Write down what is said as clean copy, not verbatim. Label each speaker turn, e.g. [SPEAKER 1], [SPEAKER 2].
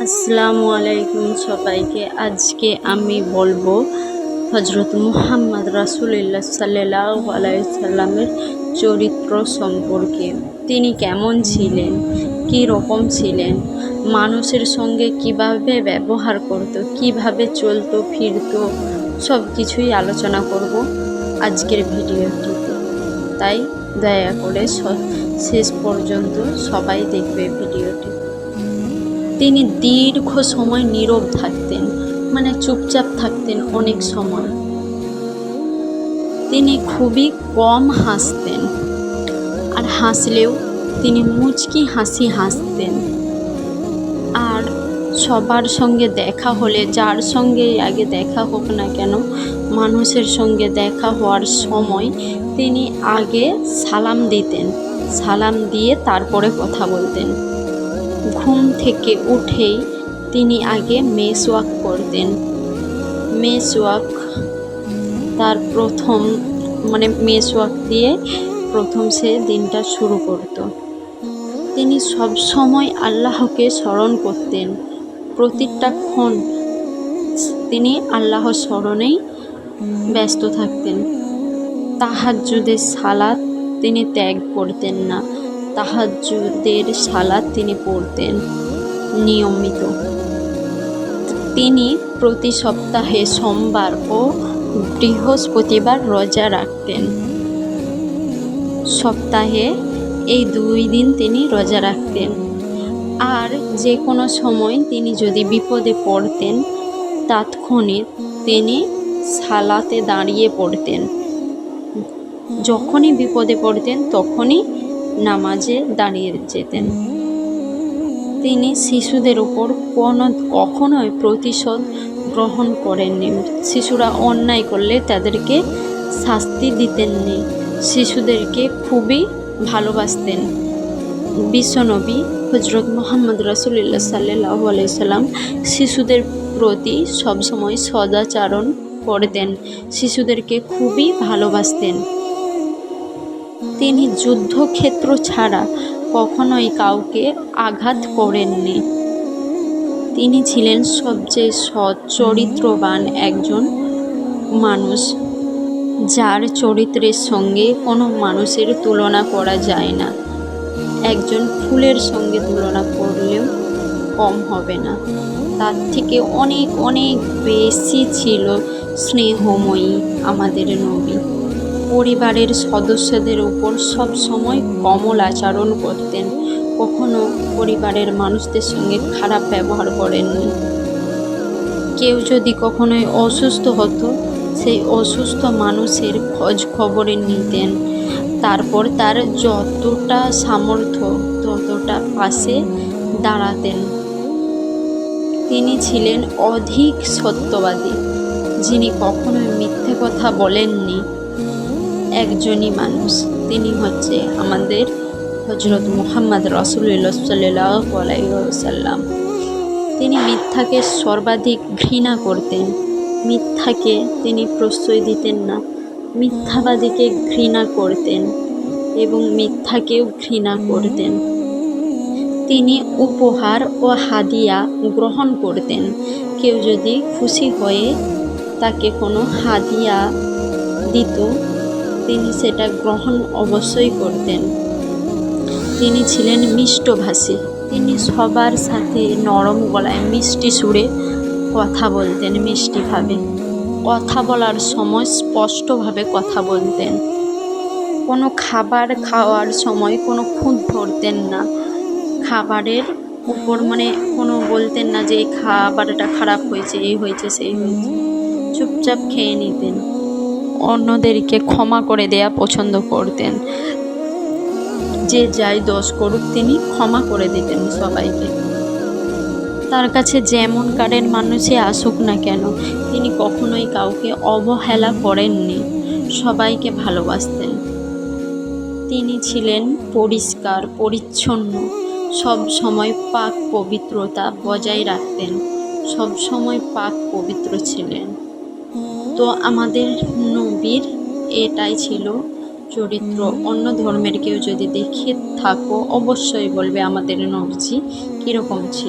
[SPEAKER 1] আসসালামু আলাইকুম সবাইকে। আজকে আমি বলবো হজরত মুহাম্মদ রাসূলুল্লাহ সাল্লাল্লাহু আলাইহি সাল্লামের চরিত্র সম্পর্কে। তিনি কেমন ছিলেন, কী রকম ছিলেন, মানুষের সঙ্গে কিভাবে ব্যবহার করত, কিভাবে চলতো ফিরতো, সব কিছুই আলোচনা করব আজকের ভিডিওটিতে। তাই দয়া করে শেষ পর্যন্ত সবাই দেখবে ভিডিওটি। তিনি দীর্ঘ সময় নীরব থাকতেন, মানে চুপচাপ থাকতেন অনেক সময়। তিনি খুবই কম হাসতেন, আর হাসলেও তিনি মুচকি হাসি হাসতেন। আর সবার সঙ্গে দেখা হলে, যার সঙ্গে আগে দেখা হোক না কেন, মানুষের সঙ্গে দেখা হওয়ার সময় তিনি আগে সালাম দিতেন, সালাম দিয়ে তারপরে কথা বলতেন। ঘুম থেকে উঠেই তিনি আগে মেসওয়াক করতেন। মেসওয়াক তার প্রথম, মেসওয়াক দিয়ে প্রথম সে দিনটা শুরু করত। তিনি সব সময় আল্লাহকে স্মরণ করতেন। প্রতিটা ক্ষণ তিনি আল্লাহর স্মরণেই ব্যস্ত থাকতেন। তাহাজ্জুদের সালাত তিনি ত্যাগ করতেন না। তাহাজ্জুদের সালাত তিনি পড়তেন নিয়মিত। তিনি প্রতি সপ্তাহে সোমবার ও বৃহস্পতিবার রোজা রাখতেন। সপ্তাহে এই 2 দিন তিনি রোজা রাখতেন। আর যে কোনো সময় তিনি যদি বিপদে পড়তেন, তাৎক্ষণিক তিনি সালাতে দাঁড়িয়ে পড়তেন। যখনই বিপদে পড়তেন তখনই নামাজে দাঁড়িয়ে যেতেন। তিনি শিশুদের উপর কখনোই প্রতিশোধ গ্রহণ করেননি। শিশুরা অন্যায় করলে তাদেরকে শাস্তি দিতেননি। শিশুদেরকে খুবই ভালোবাসতেন। বিশ্বনবী হজরত মুহাম্মদ রাসূলুল্লাহ সাল্লাল্লাহু আলাইহি সাল্লাম শিশুদের প্রতি সবসময় সদাচরণ করতেন, শিশুদেরকে খুবই ভালোবাসতেন। তিনি যুদ্ধক্ষেত্র ছাড়া কখনোই কাউকে আঘাত করেননি। তিনি ছিলেন সবচেয়ে সৎ চরিত্রবান একজন মানুষ, যার চরিত্রের সঙ্গে কোনো মানুষের তুলনা করা যায় না। একজন ফুলের সঙ্গে তুলনা করলেও কম হবে না। তার থেকে অনেক অনেক বেশি ছিল স্নেহময়ী আমাদের নবী। পরিবারের সদস্যদের উপর সব সময় কোমল আচরণ করতেন। কখনো পরিবারের মানুষদের সঙ্গে খারাপ ব্যবহার করেননি। কেউ যদি কখনোই অসুস্থ হতো, সেই অসুস্থ মানুষের খোঁজ খবরে নিতেন। তারপর তার যতটা সামর্থ্য ততটা পাশে দাঁড়াতেন। তিনি ছিলেন অধিক সত্যবাদী, যিনি কখনোই মিথ্যে কথা বলেননি। একজনই মানুষ, তিনি হচ্ছে আমাদের হজরত মুহাম্মদ রাসূলুল্লাহ সাল্লাল্লাহু আলাইহি ওয়াসাল্লাম। তিনি মিথ্যাকে সর্বাধিক ঘৃণা করতেন। মিথ্যাকে তিনি প্রশ্রয় দিতেন না। মিথ্যাবাদীকে ঘৃণা করতেন এবং মিথ্যাকেও ঘৃণা করতেন। তিনি উপহার ও হাদিয়া গ্রহণ করতেন। কেউ যদি খুশি হয়ে তাকে কোনো হাদিয়া দিত, তিনি সেটা গ্রহণ অবশ্যই করতেন। তিনি ছিলেন মিষ্টভাষী। তিনি সবার সাথে নরম গলায় মিষ্টি সুরে কথা বলতেন, মিষ্টিভাবে কথা বলার সময় স্পষ্টভাবে কথা বলতেন। কোনো খাবার খাওয়ার সময় কোনো খুঁত ধরতেন না। খাবারের উপর কোনো বলতেন না যে এই খাবারটা খারাপ হয়েছে, এই হয়েছে, সেই হয়েছে। চুপচাপ খেয়ে নিতেন। অন্যদেরকে ক্ষমা করে দেয়া পছন্দ করতেন। যে যাই দোষ করুক তিনি ক্ষমা করে দিতেন সবাইকে। তার কাছে যেমন কারের মানুষই আসুক না কেন, তিনি কখনোই কাউকে অবহেলা করেননি, সবাইকে ভালোবাসতেন। তিনি ছিলেন পরিষ্কার পরিচ্ছন্ন, সব সময় পাক পবিত্রতা বজায় রাখতেন, সব সময় পাক পবিত্র ছিলেন। তো আমাদের নবীর এটাই ছিল চরিত্র। অন্য ধর্মের কেউ যদি দেখে থাকো অবশ্যই বলবে আমাদের নবীজি কীরকম ছিল।